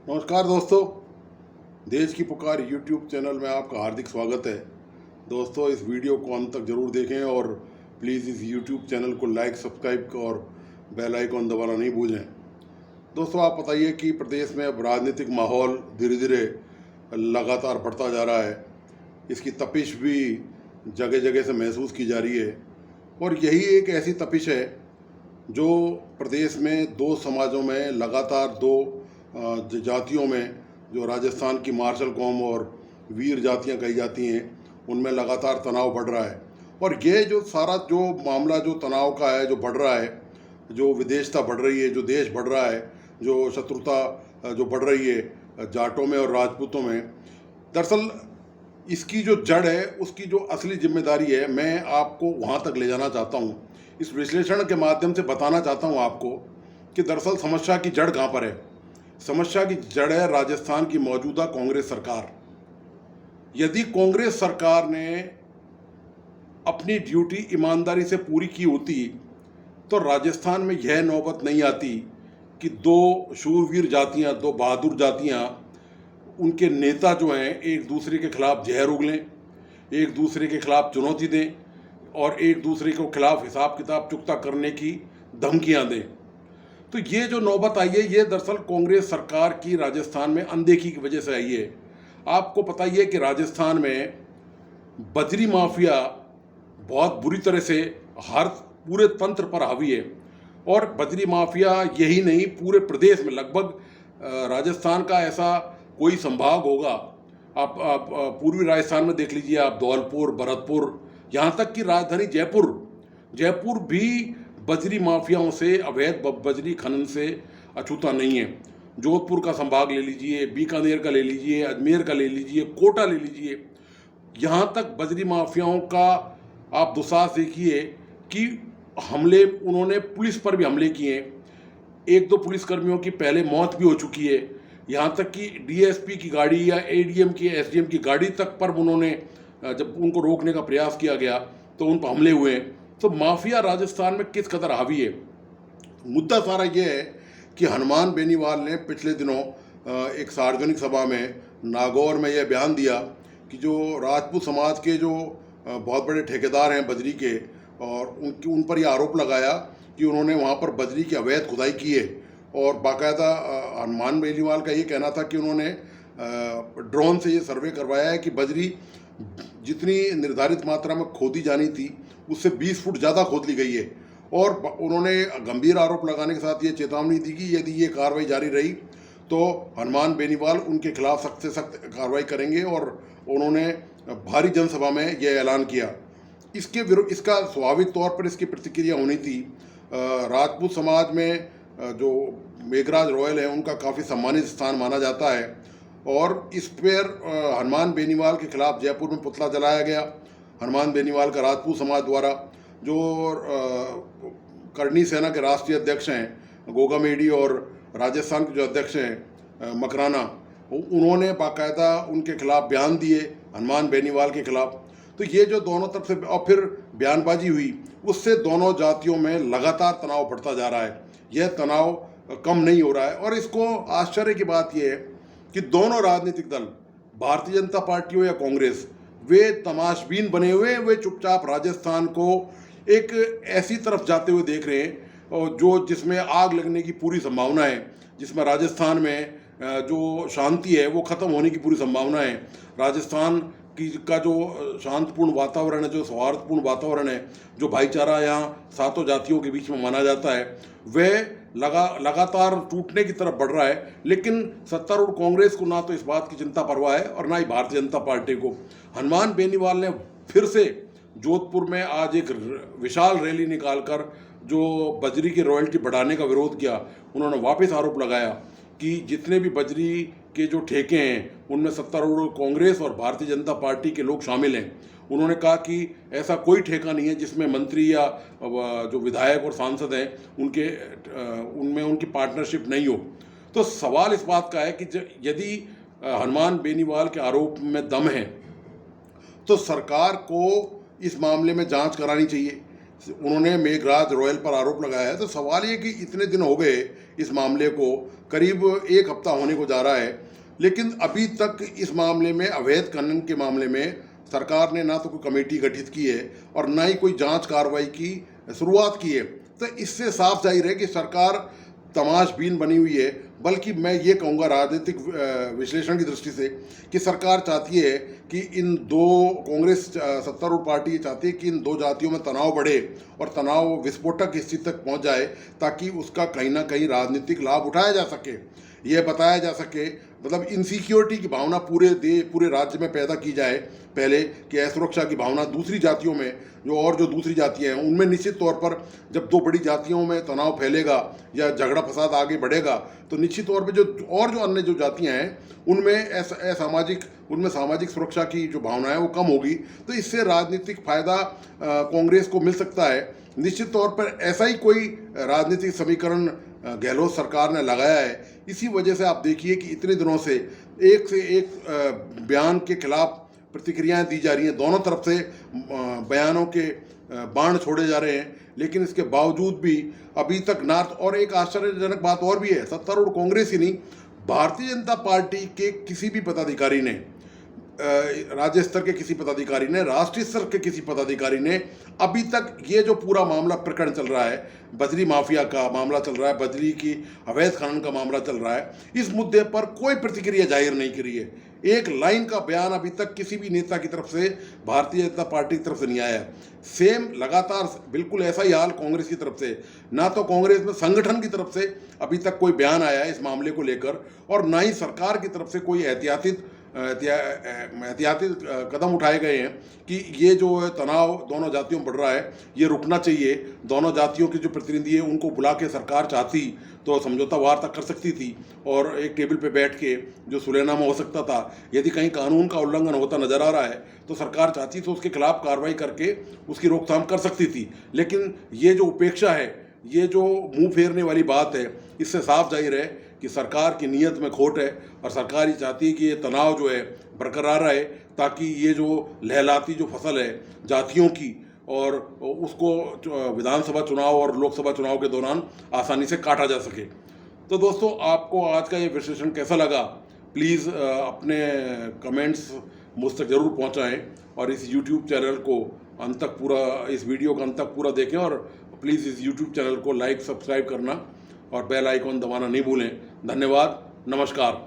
नमस्कार दोस्तों, देश की पुकार यूट्यूब चैनल में आपका हार्दिक स्वागत है। दोस्तों, इस वीडियो को अंत तक ज़रूर देखें और प्लीज़ इस यूट्यूब चैनल को लाइक, सब्सक्राइब और बेल आइकॉन दबाना नहीं भूलें। दोस्तों, आप बताइए कि प्रदेश में अब राजनीतिक माहौल धीरे धीरे लगातार बढ़ता जा रहा है। इसकी तपिश भी जगह जगह से महसूस की जा रही है और यही एक ऐसी तपिश है जो प्रदेश में दो समाजों में लगातार दो जातियों में, जो राजस्थान की मार्शल कौम और वीर जातियां कही जाती हैं, उनमें लगातार तनाव बढ़ रहा है। और ये जो सारा जो मामला जो तनाव का है, जो बढ़ रहा है, जो विदेशता बढ़ रही है, जो देश बढ़ रहा है, जो शत्रुता जो बढ़ रही है जाटों में और राजपूतों में, दरअसल इसकी जो जड़ है, उसकी जो असली जिम्मेदारी है, मैं आपको वहाँ तक ले जाना चाहता हूँ। इस विश्लेषण के माध्यम से बताना चाहता हूँ आपको कि दरअसल समस्या की जड़ कहाँ पर है। समस्या की जड़ है राजस्थान की मौजूदा कांग्रेस सरकार। यदि कांग्रेस सरकार ने अपनी ड्यूटी ईमानदारी से पूरी की होती तो राजस्थान में यह नौबत नहीं आती कि दो शूरवीर जातियां, दो बहादुर जातियां, उनके नेता जो हैं एक दूसरे के खिलाफ जहर उगलें, एक दूसरे के खिलाफ चुनौती दें और एक दूसरे के खिलाफ हिसाब किताब चुकता करने की धमकियां दें। तो ये जो नौबत आई है, ये दरअसल कांग्रेस सरकार की राजस्थान में अनदेखी की वजह से आई है। आपको पता ही है कि राजस्थान में बजरी माफिया बहुत बुरी तरह से हर पूरे तंत्र पर हावी है और बजरी माफिया यही नहीं, पूरे प्रदेश में लगभग राजस्थान का ऐसा कोई संभाग होगा, आप पूर्वी राजस्थान में देख लीजिए, आप धौलपुर, भरतपुर, यहाँ तक कि राजधानी जयपुर भी बजरी माफियाओं से, अवैध बजरी खनन से अछूता नहीं है। जोधपुर का संभाग ले लीजिए, बीकानेर का ले लीजिए, अजमेर का ले लीजिए, कोटा ले लीजिए, यहाँ तक बजरी माफियाओं का आप दुस्साहस देखिए कि हमले, उन्होंने पुलिस पर भी हमले किए हैं। एक दो पुलिसकर्मियों की पहले मौत भी हो चुकी है। यहाँ तक कि डीएसपी की गाड़ी या एडीएम की, एसडीएम की गाड़ी तक पर उन्होंने, जब उनको रोकने का प्रयास किया गया तो उन पर हमले हुए हैं। तो माफिया राजस्थान में किस कदर हावी है। मुद्दा सारा ये है कि हनुमान बेनीवाल ने पिछले दिनों एक सार्वजनिक सभा में नागौर में यह बयान दिया कि जो राजपूत समाज के जो बहुत बड़े ठेकेदार हैं बजरी के, और उन पर यह आरोप लगाया कि उन्होंने वहाँ पर बजरी की अवैध खुदाई की है। और बाकायदा हनुमान बेनीवाल का ये कहना था कि उन्होंने ड्रोन से ये सर्वे करवाया है कि बजरी जितनी निर्धारित मात्रा में खोदी जानी थी उससे 20 फुट ज़्यादा खोद ली गई है। और उन्होंने गंभीर आरोप लगाने के साथ ये चेतावनी दी कि यदि ये कार्रवाई जारी रही तो हनुमान बेनीवाल उनके खिलाफ सख्त से सख्त कार्रवाई करेंगे। और उन्होंने भारी जनसभा में यह ऐलान किया। इसके विरुद्ध, इसका स्वाभाविक तौर पर इसकी प्रतिक्रिया होनी थी। राजपूत समाज में जो मेघराज रॉयल है, उनका काफ़ी सम्मानित स्थान माना जाता है और इस पर हनुमान बेनीवाल के खिलाफ जयपुर में पुतला जलाया गया। हनुमान बेनीवाल का राजपूत समाज द्वारा, जो करनी सेना के राष्ट्रीय अध्यक्ष हैं गोगा मेडी और राजस्थान के जो अध्यक्ष हैं मकराना, उन्होंने बाकायदा उनके खिलाफ बयान दिए हनुमान बेनीवाल के खिलाफ। तो ये जो दोनों तरफ से और फिर बयानबाजी हुई, उससे दोनों जातियों में लगातार तनाव बढ़ता जा रहा है। यह तनाव कम नहीं हो रहा है और इसको आश्चर्य की बात यह है कि दोनों राजनीतिक दल, भारतीय जनता पार्टी हो या कांग्रेस, वे तमाशबीन बने हुए, वे चुपचाप राजस्थान को एक ऐसी तरफ जाते हुए देख रहे हैं और जो जिसमें आग लगने की पूरी संभावना है, जिसमें राजस्थान में जो शांति है वो ख़त्म होने की पूरी संभावना है। राजस्थान का जो शांतिपूर्ण वातावरण है, जो सौहार्दपूर्ण वातावरण है, जो भाईचारा यहाँ सातों जातियों के बीच में माना जाता है, वह लगातार टूटने की तरफ बढ़ रहा है। लेकिन सत्तारूढ़ कांग्रेस को ना तो इस बात की चिंता परवाह है और ना ही भारतीय जनता पार्टी को। हनुमान बेनीवाल ने फिर से जोधपुर में आज एक विशाल रैली निकालकर जो बजरी की रॉयल्टी बढ़ाने का विरोध किया। उन्होंने वापस आरोप लगाया कि जितने भी बजरी के जो ठेके हैं उनमें सत्तारूढ़ कांग्रेस और भारतीय जनता पार्टी के लोग शामिल हैं। उन्होंने कहा कि ऐसा कोई ठेका नहीं है जिसमें मंत्री या जो विधायक और सांसद हैं उनमें उनकी पार्टनरशिप नहीं हो। तो सवाल इस बात का है कि यदि हनुमान बेनीवाल के आरोप में दम है तो सरकार को इस मामले में जांच करानी चाहिए उन्होंने मेघराज रॉयल पर आरोप लगाया है। तो सवाल ये कि इतने दिन हो गए इस मामले को, करीब एक हफ्ता होने को जा रहा है, लेकिन अभी तक इस मामले में, अवैध खनन के मामले में, सरकार ने ना तो कोई कमेटी गठित की है और ना ही कोई जांच कार्रवाई की शुरुआत की है। तो इससे साफ जाहिर है कि सरकार तमाशबीन बनी हुई है। बल्कि मैं ये कहूँगा राजनीतिक विश्लेषण की दृष्टि से कि सरकार चाहती है कि इन दो, कांग्रेस सत्तारूढ़ पार्टी ये चाहती है कि इन दो जातियों में तनाव बढ़े और तनाव विस्फोटक स्थिति तक पहुंच जाए, ताकि उसका कहीं ना कहीं राजनीतिक लाभ उठाया जा सके, यह बताया जा सके, मतलब इनसिक्योरिटी की भावना पूरे राज्य में पैदा की जाए पहले, कि असुरक्षा की भावना दूसरी जातियों में, जो दूसरी जातियां हैं उनमें निश्चित तौर पर, जब दो बड़ी जातियों में तनाव फैलेगा या झगड़ा फसाद आगे बढ़ेगा तो निश्चित तौर पर जो अन्य जो जातियां हैं उनमें सामाजिक सुरक्षा की जो भावना है वो कम होगी। तो इससे राजनीतिक फायदा कांग्रेस को मिल सकता है। निश्चित तौर पर ऐसा ही कोई राजनीतिक समीकरण गहलोत सरकार ने लगाया है। इसी वजह से आप देखिए कि इतने दिनों से एक बयान के खिलाफ प्रतिक्रियाएं दी जा रही हैं, दोनों तरफ से बयानों के बाण छोड़े जा रहे हैं, लेकिन इसके बावजूद भी अभी तक और एक आश्चर्यजनक बात और भी है, सत्तारूढ़ कांग्रेस ही नहीं, भारतीय जनता पार्टी के किसी भी पदाधिकारी ने, राज्य स्तर के किसी पदाधिकारी ने, राष्ट्रीय स्तर के किसी पदाधिकारी ने अभी तक ये जो पूरा मामला प्रकरण चल रहा है, बजरी माफिया का मामला चल रहा है, बजरी की अवैध खनन का मामला चल रहा है, इस मुद्दे पर कोई प्रतिक्रिया जाहिर नहीं करी है। एक लाइन का बयान अभी तक किसी भी नेता की तरफ से, भारतीय जनता पार्टी की तरफ से नहीं आया। सेम लगातार बिल्कुल ऐसा ही हाल कांग्रेस की तरफ से, ना तो कांग्रेस में संगठन की तरफ से अभी तक कोई बयान आया है इस मामले को लेकर, और ना ही सरकार की तरफ से कोई एहतियाती कदम उठाए गए हैं कि ये जो तनाव दोनों जातियों में बढ़ रहा है ये रुकना चाहिए। दोनों जातियों के जो प्रतिनिधि है उनको बुला के सरकार चाहती तो समझौता वार्ता कर सकती थी और एक टेबल पे बैठ के जो सुलहनामा हो सकता था। यदि कहीं कानून का उल्लंघन होता नजर आ रहा है तो सरकार चाहती तो उसके खिलाफ कार्रवाई करके उसकी रोकथाम कर सकती थी। लेकिन ये जो उपेक्षा है, ये जो मुंह फेरने वाली बात है, इससे साफ जाहिर है कि सरकार की नीयत में खोट है और सरकार ये चाहती है कि ये तनाव जो है बरकरार रहे, ताकि ये जो लहलाती जो फसल है जातियों की, और उसको विधानसभा चुनाव और लोकसभा चुनाव के दौरान आसानी से काटा जा सके। तो दोस्तों, आपको आज का ये विश्लेषण कैसा लगा, प्लीज़ अपने कमेंट्स मुझ तक ज़रूर पहुँचाएँ और इस YouTube चैनल को अंत तक पूरा, इस वीडियो का अंत तक पूरा देखें, और प्लीज़ इस YouTube चैनल को लाइक, सब्सक्राइब करना और बेल आइकॉन दबाना नहीं भूलें। धन्यवाद, नमस्कार।